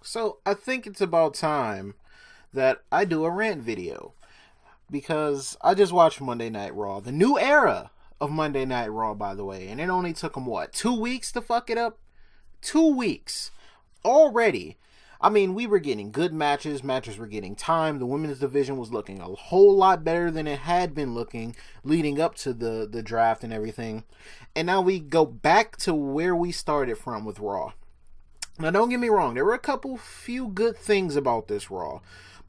So I think it's about time that I do a rant video because I just watched Monday Night Raw, the new era of Monday Night Raw, by the way, and it only took them what, 2 weeks to fuck it up? 2 weeks already. I mean, we were getting good matches were getting time. The women's division was looking a whole lot better than it had been looking leading up to the draft and everything. And now we go back to where we started from with Raw. Now, don't get me wrong, there were few good things about this Raw.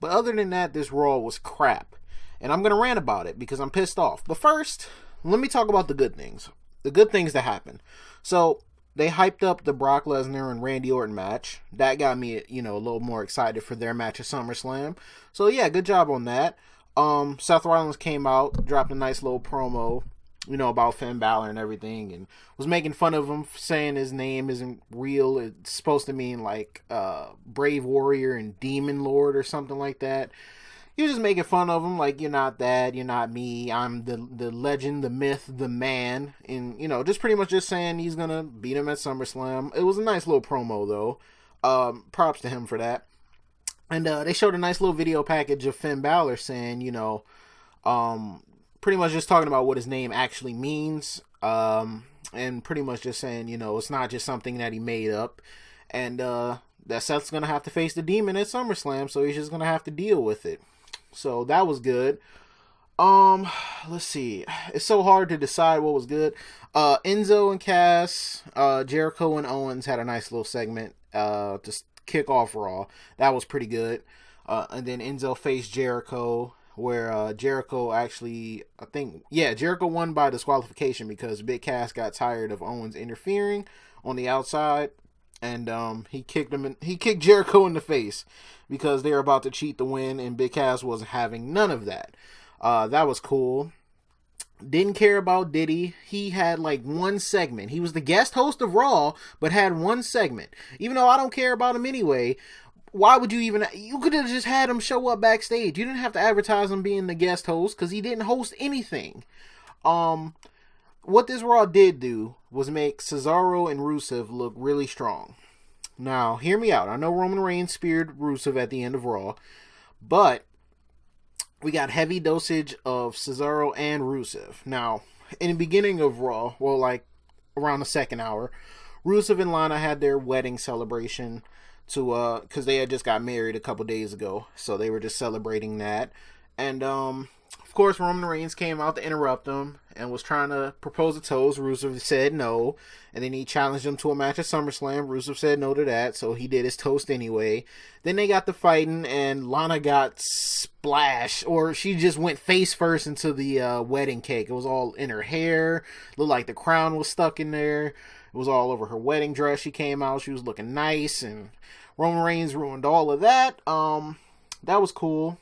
But other than that, this Raw was crap. And I'm going to rant about it because I'm pissed off. But first, let me talk about the good things. The good things that happened. So, they hyped up the Brock Lesnar and Randy Orton match. That got me, a little more excited for their match at SummerSlam. So, yeah, good job on that. Seth Rollins came out, dropped a nice little promo, about Finn Balor and everything, and was making fun of him, saying his name isn't real. It's supposed to mean, like, Brave Warrior and Demon Lord or something like that. He was just making fun of him, like, you're not that, you're not me, I'm the legend, the myth, the man, and, just pretty much just saying he's gonna beat him at SummerSlam. It was a nice little promo, though. Props to him for that. And they showed a nice little video package of Finn Balor saying, pretty much just talking about what his name actually means, and pretty much just saying, it's not just something that he made up, and that Seth's gonna have to face the demon at SummerSlam, so he's just gonna have to deal with it. So that was good. Let's see. It's so hard to decide what was good. Enzo and Cass, Jericho and Owens had a nice little segment to kick off Raw. That was pretty good. And then Enzo faced Jericho, where Jericho actually, Jericho won by disqualification because Big Cass got tired of Owens interfering on the outside. And he kicked Jericho in the face because they were about to cheat the win, and Big Cass wasn't having none of that. That was cool. Didn't care about Diddy. He had like one segment. He was the guest host of Raw, but had one segment. Even though I don't care about him anyway, why would you even... You could have just had him show up backstage. You didn't have to advertise him being the guest host because he didn't host anything. What this Raw did do was make Cesaro and Rusev look really strong. Now, hear me out. I know Roman Reigns speared Rusev at the end of Raw, but we got heavy dosage of Cesaro and Rusev. Now, in the beginning of Raw, well, like around the second hour, Rusev and Lana had their wedding celebration because they had just got married a couple days ago, so they were just celebrating that. And of course, Roman Reigns came out to interrupt them and was trying to propose a toast. Rusev said no, and then he challenged him to a match at SummerSlam. Rusev said no to that, so he did his toast anyway. Then they got to fighting, and Lana got splashed, or she just went face first into the wedding cake. It was all in her hair, looked like the crown was stuck in there. It was all over her wedding dress. She came out, she was looking nice, and Roman Reigns ruined all of that. That was cool.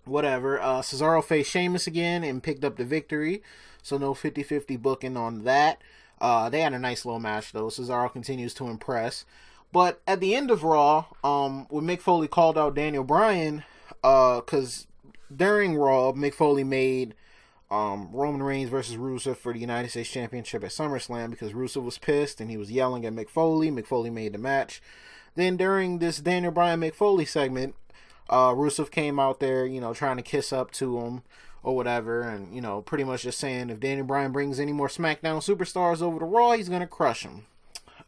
Whatever. Cesaro faced Sheamus again and picked up the victory. So no 50-50 booking on that. They had a nice little match though. Cesaro continues to impress. But at the end of Raw, when Mick Foley called out Daniel Bryan, because during Raw, Mick Foley made Roman Reigns versus Rusev for the United States Championship at SummerSlam because Rusev was pissed and he was yelling at Mick Foley. Mick Foley made the match. Then during this Daniel Bryan Mick Foley segment, Rusev came out there, trying to kiss up to him or whatever, and, pretty much just saying if Daniel Bryan brings any more SmackDown superstars over to Raw, he's going to crush them.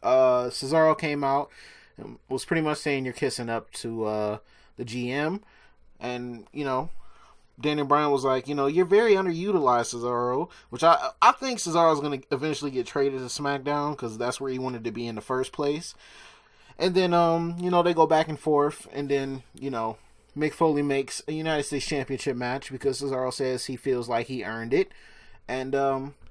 Cesaro came out and was pretty much saying you're kissing up to the GM, and, Daniel Bryan was like, you're very underutilized, Cesaro, which I think Cesaro's going to eventually get traded to SmackDown because that's where he wanted to be in the first place. And then, they go back and forth, and then, Mick Foley makes a United States Championship match because Cesaro says he feels like he earned it. And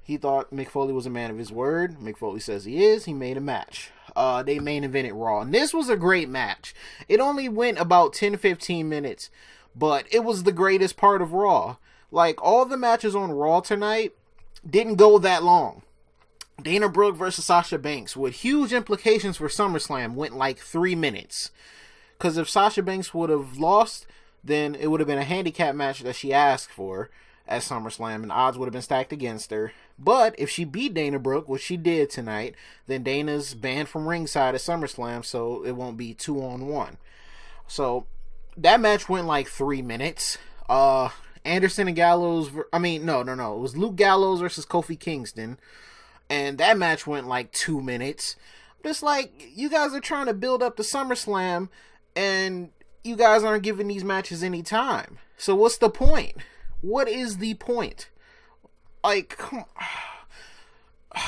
he thought Mick Foley was a man of his word. Mick Foley says he is. He made a match. They main evented Raw. And this was a great match. It only went about 10-15 minutes, but it was the greatest part of Raw. Like, all the matches on Raw tonight didn't go that long. Dana Brooke versus Sasha Banks with huge implications for SummerSlam went like 3 minutes. Because if Sasha Banks would have lost, then it would have been a handicap match that she asked for. at SummerSlam, and odds would have been stacked against her. But if she beat Dana Brooke, which she did tonight, then Dana's banned from ringside at SummerSlam, so it won't be 2-on-1. So that match went like 3 minutes. Anderson and Gallows, it was Luke Gallows versus Kofi Kingston, and that match went like 2 minutes. Just like, you guys are trying to build up the SummerSlam, and you guys aren't giving these matches any time. So what's the point? What is the point? Like, come on.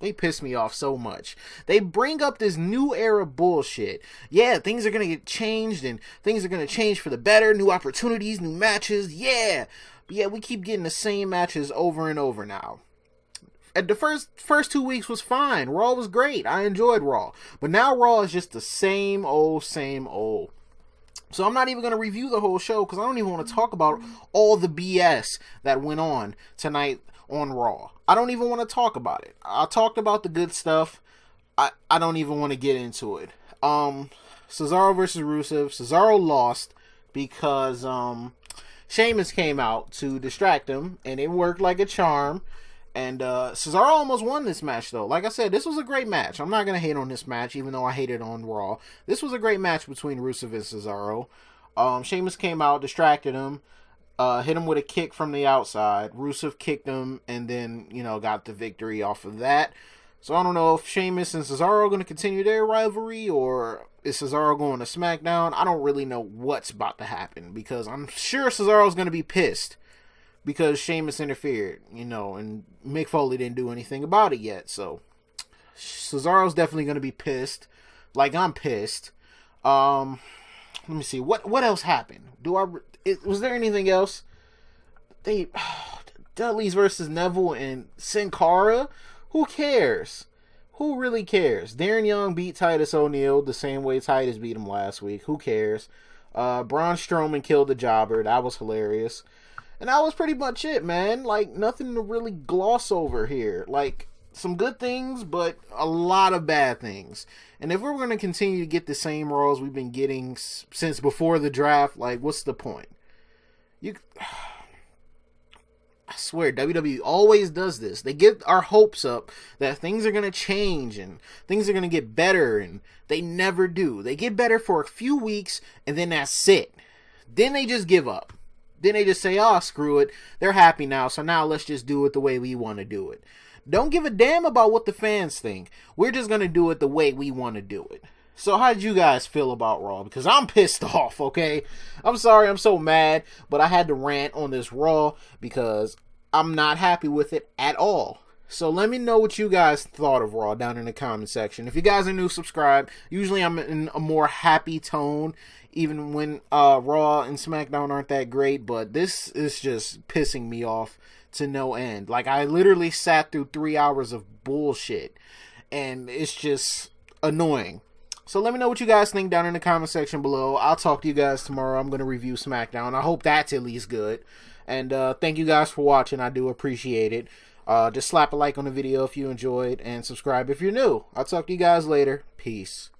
They piss me off so much. They bring up this new era bullshit. Yeah, things are going to get changed, and things are going to change for the better. New opportunities, new matches. Yeah. But yeah, we keep getting the same matches over and over now. And the first 2 weeks was fine. Raw was great. I enjoyed Raw. But now Raw is just the same old, same old. So I'm not even going to review the whole show because I don't even want to talk about all the BS that went on tonight on Raw. I don't even want to talk about it. I talked about the good stuff. I don't even want to get into it. Cesaro versus Rusev. Cesaro lost because Sheamus came out to distract him, and it worked like a charm. And Cesaro almost won this match, though. Like I said, this was a great match. I'm not going to hate on this match, even though I hated on Raw. This was a great match between Rusev and Cesaro. Sheamus came out, distracted him, hit him with a kick from the outside. Rusev kicked him, and then, got the victory off of that. So I don't know if Sheamus and Cesaro are going to continue their rivalry, or is Cesaro going to SmackDown? I don't really know what's about to happen, because I'm sure Cesaro's going to be pissed because Sheamus interfered, and Mick Foley didn't do anything about it yet. So Cesaro's definitely going to be pissed, like I'm pissed. Let me see, what else happened? Was there anything else? Dudley's versus Neville and Sin Cara. Who cares? Who really cares? Darren Young beat Titus O'Neil the same way Titus beat him last week. Who cares? Braun Strowman killed the Jobber. That was hilarious. And that was pretty much it, man. Like, nothing to really gloss over here. Like, some good things, but a lot of bad things. And if we're going to continue to get the same Raws we've been getting since before the draft, like, what's the point? I swear, WWE always does this. They get our hopes up that things are going to change and things are going to get better, and they never do. They get better for a few weeks, and then that's it. Then they just give up. Then they just say, oh, screw it. They're happy now, so now let's just do it the way we want to do it. Don't give a damn about what the fans think. We're just going to do it the way we want to do it. So how did you guys feel about Raw? Because I'm pissed off, okay? I'm sorry, I'm so mad, but I had to rant on this Raw because I'm not happy with it at all. So let me know what you guys thought of Raw down in the comment section. If you guys are new, subscribe. Usually I'm in a more happy tone, even when Raw and SmackDown aren't that great, but this is just pissing me off to no end. Like, I literally sat through 3 hours of bullshit, and it's just annoying. So let me know what you guys think down in the comment section below. I'll talk to you guys tomorrow. I'm going to review SmackDown. I hope that's at least good. And thank you guys for watching. I do appreciate it. Just slap a like on the video if you enjoyed, and subscribe if you're new. I'll talk to you guys later. Peace.